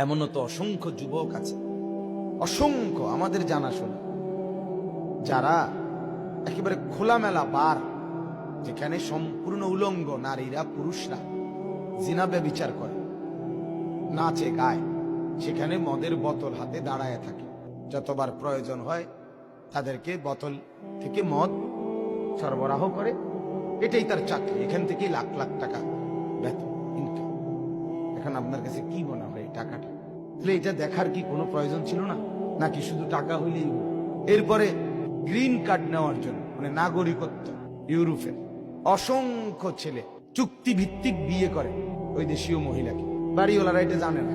এমনও তো অসংখ্য যুবক আছে, অসংখ্য আমাদের জানাশোনা, যারা একেবারে খোলামেলা বার, যেখানে সম্পূর্ণ উলঙ্গ নারীরা পুরুষরা জিনা ব্যভিচার করে, নাচে গায়, সেখানে মদের বোতল হাতে দাঁড়ায় থাকে। যতবার প্রয়োজন হয় তাদেরকে বোতল থেকে মদ সরবরাহ করে, এটাই তার চাকরি, এখান থেকেই লাখ লাখ টাকা বেতন ইনকাম। এখন আপনার কাছে কি মনে হয় টাকাটা? তাহলে এটা দেখার কি কোনো প্রয়োজন ছিল না? নাকি শুধু টাকা হইলেই? এরপরে গ্রিন কার্ড নেওয়ার জন্য, মানে নাগরিকত্ব, ইউরোপের অসংখ্য ছেলে চুক্তি ভিত্তিক বিয়ে করে ওই দেশীয় মহিলাকে। বাড়িওয়ালারা এটা জানে না,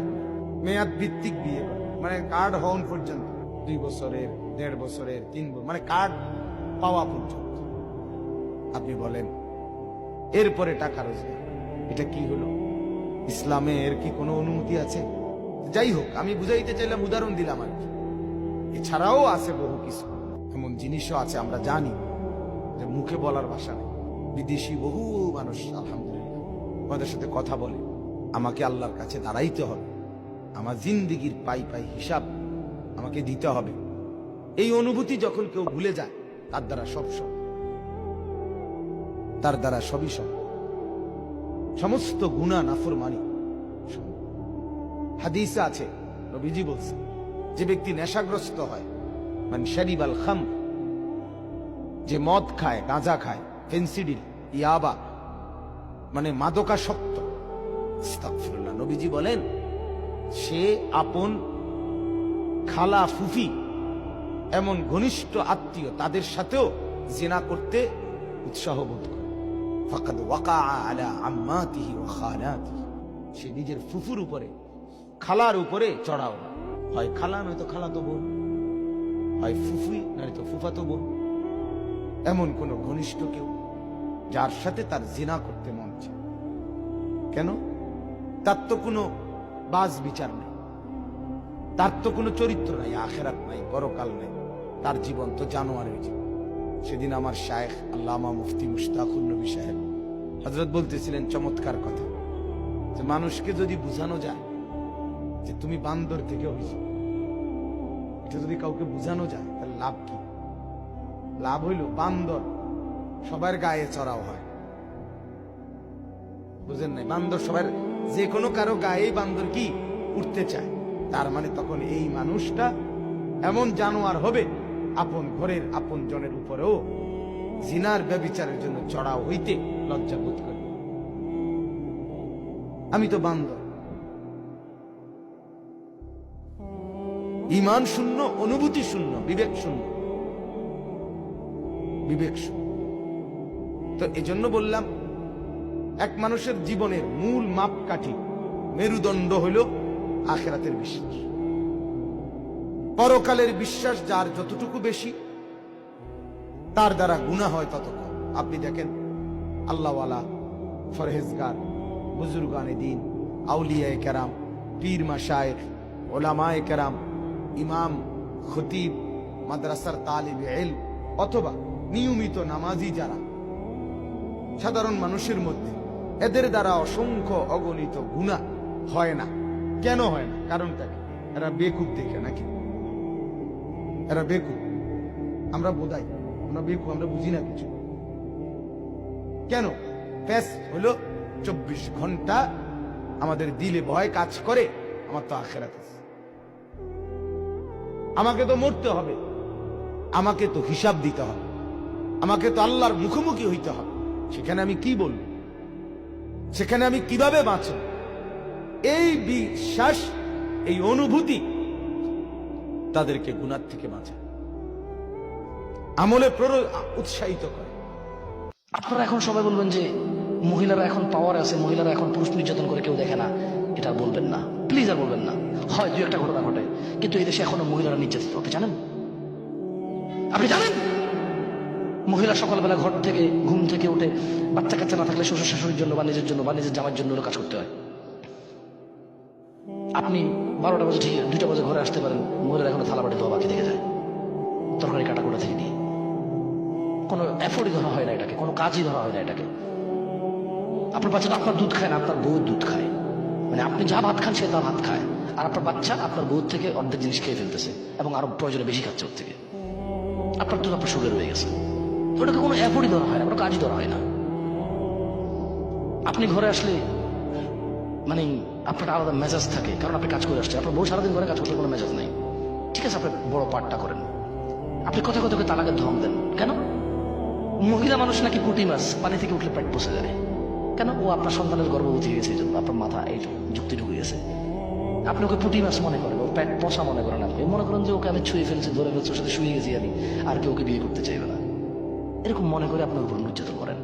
মেয়াদ ভিত্তিক বিয়ে করে, মানে কার্ড হওয়ান পর্যন্ত, 2 বছরের, 1.5 বছরের, 3 বছর, মানে কার্ড পাওয়া পর্যন্ত। আপনি বলেন এরপরে টাকা রোজগার, এটা কি হলো? ইসলামে এর কি কোনো অনুমতি আছে? যাই হোক, আমি বুঝাইতে চাইলাম, উদাহরণ দিলাম আর কি। এছাড়াও আছে বহু কিছু, এমন জিনিসও আছে আমরা জানি যে মুখে বলার ভাষা নেই। বিদেশি বহু মানুষ আলহামদুলিল্লাহ আমাদের সাথে কথা বলে। আমাকে আল্লাহর কাছে দাঁড়াইতে হবে, আমার জিন্দিগির পাই পাই হিসাব আমাকে দিতে হবে। এই অনুভূতি যখন কেউ ভুলে যায়, তার দ্বারা সব সব, তার দ্বারা সবই সব, সমস্ত গুনাহ নাফরমানি। হাদিসে আছে, নবীজি বলছেন, যে ব্যক্তি নেশাগ্রস্ত হয়, মানে শারিবাল খাম, যে মদ খায়, গাঁজা খায়, ফেন্সিডিল, ইয়াবা, মানে মাদকাসক্ত, আস্তাগফিরুল্লাহ, নবীজি বলেন সে আপন খালা, ফুফি, এমন ঘনিষ্ঠ আত্মীয়, তাদের সাথেও জিনা করতে উৎসাহ বোধ করে। ফাকাদ ওয়াকা আলা আম্মাতিহি ওয়া খালাতিহি, সে নিজের ফুফুর উপরে, খালার উপরে চড়াও, হয় খালা নয়তো খালাতো বোন, হয় ফুফুই নয়তো ফুফাতো বোন, এমন কোন ঘনিষ্ঠ কেউ যার সাথে তার জিনা করতে মন চায়। কেন? তার তো কোনো বাজ বিচার নেই, তার তো কোনো চরিত্র নাই, আখেরাত নাই, পরকাল নাই, তার জীবন তো জানোয়ারের জীবন। সেদিন আমার শায়েখ আল্লামা মুফতি মুশতাকুর নবী সাহেব হযরত বলতেছিলেন চমৎকার কথা, যে মানুষকে যদি বুঝানো যায় যে তুমি বান্দর থেকে হইছ, এটা যদি কাউকে বুঝানো যায়, তাহলে লাভ কি? লাভ হইল বান্দর সবার গায়ে চড়াও হয়, বুঝেন নাই? বান্দর সবার, যে কোনো কারো গায়েই বান্দর কি উঠতে চায়, তার মানে তখন এই মানুষটা এমন জানোয়ার হবে, আপন ঘরের আপন জনের উপরেও জিনার ব্যভিচারের জন্য চড়াও হইতে লজ্জা বোধ করে। আমি তো বান্দর, ঈমান শূন্য, অনুভূতি শূন্য, বিবেক শূন্য, বিবেক শূন্য। তো এজন্য বললাম, এক মানুষের জীবনের মূল মাপকাঠি, মেরুদণ্ড হইল আখিরাতের বিশ্বাস, পরকালের বিশ্বাস। যার যতটুকু বেশি, তার দ্বারা গুনাহ হয় তত কম। আপনি দেখেন আল্লাহওয়ালা, ফরহেজগার, বুজুর্গানে দিন, আউলিয়ায়ে কেরাম, পীর মাশায়েখ, উলামায়ে কেরাম, ইমাম, খতিব, মাদ্রাসার তালিবে ইলম, অথবা নিয়মিত নামাজি যারা সাধারণ মানুষের মধ্যে, এদের দ্বারা অসংখ্য অগণিত গুনাহ হয় না। কেন হয় না? কারণটা কি? এরা বেকুব দেখে নাকি? এরা বেকুব, আমরা বোধাই, আমরা বেকুব, আমরা বুঝি না কিছু। কেন? প্যাস হলো 24 ঘন্টা আমাদের দিলে ভয় কাজ করে, আমার তো আখিরাত আছে, আমাকে তো মরতে হবে, আমাকে তো হিসাব দিতে হবে, আমাকে তো আল্লাহর মুখোমুখি হইতে হবে। সেখানে আমি কি বলবো? সেখানে আমি কিভাবে বাঁচব? এই বিশ্বাস, এই অনুভূতি তাদেরকে গুনাহ থেকে বাঁচায়, আমলে উৎসাহিত করে। আপনারা এখন সবাই বলবেন যে মহিলারা এখন পাওয়ারে আছে, মহিলারা এখন পুরুষ নির্যাতন করে কেউ দেখে না। এটা বলবেন না, প্লিজ, আর বলবেন না। হয় 2-1টা ঘটনা ঘটে, কিন্তু এই দেশে এখনো মহিলারা নির্যাতিত। আপনি জানেন? আপনি জানেন মহিলা সকালবেলা ঘর থেকে, ঘুম থেকে উঠে, বাচ্চা কাচ্চা না থাকলে শ্বশুর শাশুড়ির জন্য বা নিজের জন্য বা নিজের জামার জন্য কাজ করতে হয়। আপনি 12টা বাজে, ঠিক 2টা বাজে ঘরে আসতে পারেন, মহিলারা এখনো থালা বাটি ধোয়া বাকি থেকে যায়, তরকারি কাটা কোটা থেকে নিয়ে। কোনো এফোর্টই ধরা হয় না এটাকে, কোনো কাজই ধরা হয় না এটাকে। আপনার বাচ্চাটা আপনার দুধ খায় না, আপনার বউয়ের দুধ খায়। মানে আপনি যা ভাত খান সে তা ভাত খায়। আর আপনার বাচ্চা আপনার বউ থেকে অর্ধেক জিনিস খেয়ে ফেলতেছে এবং আরো প্রয়োজনে বেশি খাচ্ছে ওর থেকে। আপনার দুধ আপনার সুগার হয়ে গেছে, ওটাকে কোনো এফোর্টই ধরা হয় না, কোনো কাজই ধরা হয় না। আপনি ঘরে আসলে মানে আপনার আলাদা মেজাজ থাকে, কারণ আপনি কাজ করে আসছেন। আপনার বউ সারাদিন ঘরে কাজ করলে কোনো মেজাজ নাই, ঠিক আছে, আপনি বড় পার্টটা করেন। আপনি কথা কথা তালাকের ধম দেন কেন? মহিলা মানুষ নাকি পুঁটি মাছ, পানি থেকে উঠলে পেট বসে যায় কেন? ও আপনার সন্তানের গর্ভবতী হয়ে গেছে, এই জন্য আপনার মাথা এই যুক্তি ঢুকে গেছে। আপনি ওকে পুঁটি মাছ মনে করেন, ওর পেট পচা মনে করেন। আপনি মনে করেন যে ওকে আমি ছুঁয়ে ফেলছি, ধরে ফেলছি, ওর সাথে শুয়ে গেছি আমি, আর কেউ ওকে বিয়ে করতে চাইবে না, এরকম মনে করে আপনার উপর নির্যাতন করেন।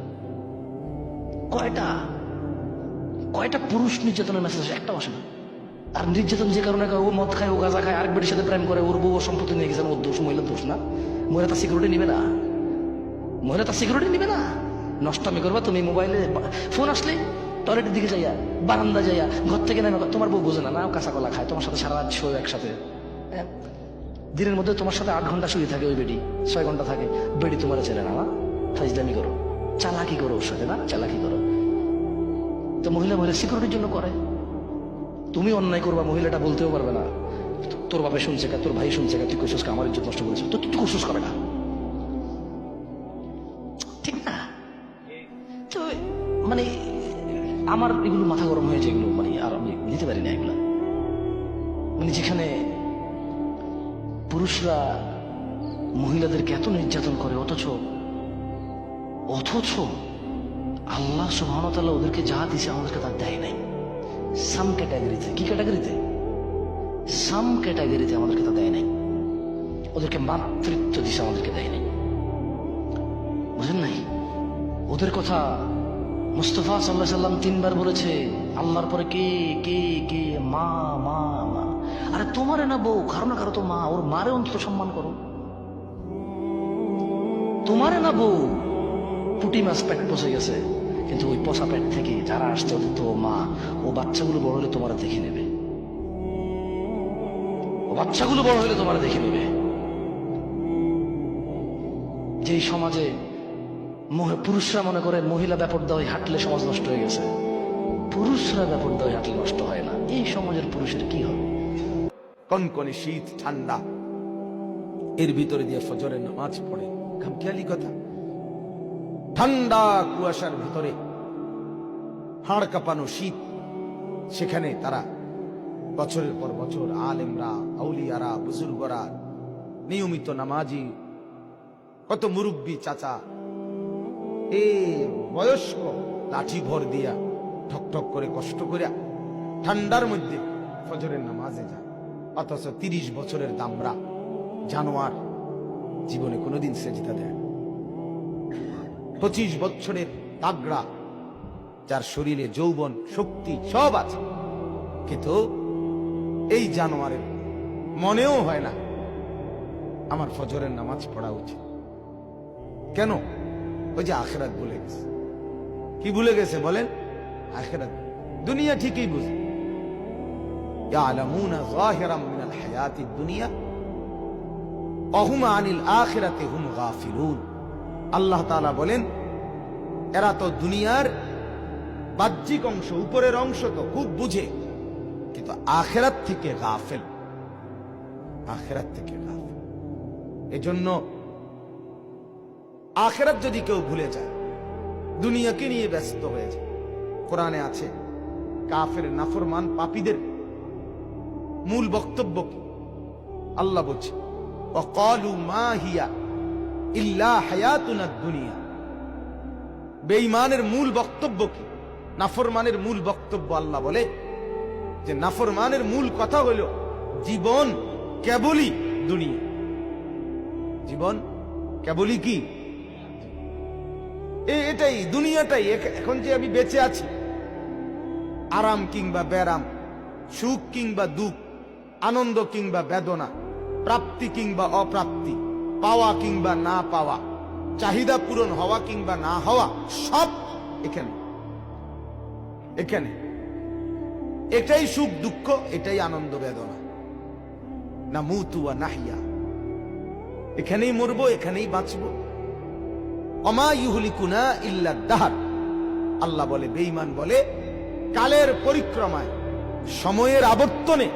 কয়টা পুরুষ নির্যাতনের মেসেজ আসে? একটাও আসে না। আর নির্যাতন যে কারণে ও মদ খায়, ও গাঁজা খায়, আরেক বেটির সাথে প্রেম করে, ওর বউ ওর সম্পত্তি নিয়ে গেছেন, ওর দোষ, মহিলার দোষ না। মহিলা তার সিকিউরিটি নিবে না, মহিলা তার সিকিউরিটি নিবে না। নষ্টামি করবা তুমি, মোবাইলে ফোন আসলে টয়লেটের দিকে যাইয়া, বারান্দা যাইয়া, ঘর থেকে নেমে, তোমার বউ বোঝে না, না কাঁচা কলা খায়, তোমার সাথে সারা রাত শোয় একসাথে। দিনের মধ্যে তোমার সাথে 8 ঘন্টা শুয়ে থাকে ওই বেডি, 6 ঘন্টা থাকে, বেডি তোমার ছেলে না, ফাইজলামি করো, চালাকি করো ওর সাথে, না চালাকি করো। তো মহিলা সিকিউরিটির জন্য করে। তুমি অন্যায় করবা, মহিলাটা বলতেও পারবে না, তোর বাপে শুনছে কা, তোর ভাই শুনছে কা, তুই কোশিস আমার ইজ্জত নষ্ট করেছিস, তো তুই কোশিস করে না, ঠিক না? তো মানে আমার এগুলো মাথা গরম হয়েছে, এগুলো মানে আর আমি নিতে পারি না এগুলা। মানে যেখানে পুরুষরা মহিলাদেরকে এত নির্যাতন করে, অথচ আল্লাহ সুবহানাহু ওয়া তাআলা ওদেরকে যা দিছে আমাদেরকে তা দেয় নাই। সাম ক্যাটাগরিতে, কি ক্যাটাগরিতে? সাম ক্যাটাগরিতে আমাদেরকে তা দেয় নাই। ওদেরকে মাতৃত্ব দিছে, আমাদেরকে দেয় নাই। বুঝেন নাই? ওদের কথা মুস্তাফা সাল্লাল্লাহু আলাইহি সাল্লাম 3 বার বলেছে, আল্লাহর পরে কে কে কে? মা মা মা। আরে তোমারে না বউ, কারো না কারো তো মা, ওর মারে অন্তত সম্মান করো। তোমারে না বউ, পুঁটি মাছ পেট পচে গেছে, কিন্তু ওই পচা পেট থেকে যারা আসছে ওদের তো মা। ও বাচ্চাগুলো বড় হলে তোমার দেখে নেবে, ও বাচ্চাগুলো বড় হলে তোমার দেখে নেবে। যেই সমাজে পুরুষরা মনে করে মহিলা বেপরদা হয়ে হাঁটলে সমাজ নষ্ট হয়ে গেছে, পুরুষরা বেপরদা হয়ে হাঁটলে নষ্ট হয় না, এই সমাজের পুরুষের কি হবে? কনকনে শীত, ঠান্ডা, এর ভিতরে দিয়ে ফজরের নামাজ পড়ে, খামখেয়ালি কথা। ঠান্ডা কুয়াশার ভিতরে হাড় কাঁপানো শীত, সেখানে তারা বছরের পর বছর আলেমরা, আউলিয়ারা, বুজুর্গরা, নিয়মিত নামাজি, কত মুরব্বী চাচা, এ বয়স্ক লাঠি ভর দিয়া ঠক ঠক করে কষ্ট করে ঠান্ডার মধ্যে ফজরের নামাজে যায়। অথচ 30 বছরের দামরা জানোয়ার জীবনে কোনোদিন সেজদা দেয়। 25 বছরের তাগড়া, যার শরীরে যৌবন শক্তি সব আছে, কিন্তু এই জানোয়ারের মনেও হয় না আমার ফজরের নামাজ পড়া উচিত। কেন? ওই যে আখিরাত ভুলে গেছে। কি ভুলে গেছে বলেন? আখিরাত। দুনিয়া ঠিকই বুঝে, ইয়ালামুনা যাহিরাম মিনাল হায়াতিদ দুনিয়া ওয়া হুম আনিল আখিরাতি হুম গাফিলুন। আল্লাহ তাআলা বলেন, এরা তো দুনিয়ার বাহ্যিক অংশ, উপরের অংশ তো খুব বুঝে, কিন্তু আখিরাত থেকে গাফিল, আখিরাত থেকে গাফিল। এজন্য আখিরাত যদি কেউ ভুলে যায়, দুনিয়াকে নিয়ে ব্যস্ত হয়ে যায়। কোরআনে আছে কাফের, নাফরমান, পাপীদের মূল বক্তব্য কি? আল্লাহ বলছে, ওয়াকালু মা হিয়া ইল্লা হায়াতুনাদ দুনিয়া। বেঈমানের মূল বক্তব্য কি? নাফরমানের মূল বক্তব্য, আল্লাহ বলে যে নাফরমানের মূল কথা হলো জীবন কেবলই দুনিয়া, জীবন কেবলই কি? এটাই দুনিয়াটাই। এখন যে আমি বেঁচে আছি, আরাম কিংবা ব্যারাম, সুখ কিংবা দুঃখ, আনন্দ কিংবা বেদনা, প্রাপ্তি কিংবা অপ্রাপ্তি, পাওয়া কিংবা না পাওয়া, চাহিদা পূরণ হওয়া কিংবা না হওয়া, সব এখানে এখানে। এটাই সুখ দুঃখ, এটাই আনন্দ বেদনা। না মুতু ওয়া নাহিয়া, এখানেই মরবো, এখানেই বাঁচবো। ওমা ইউহলিকুনা ইল্লা দাহর। আল্লাহ বলে, বেঈমান বলে কালের পরিক্রমায়, সময়ের আবর্তনে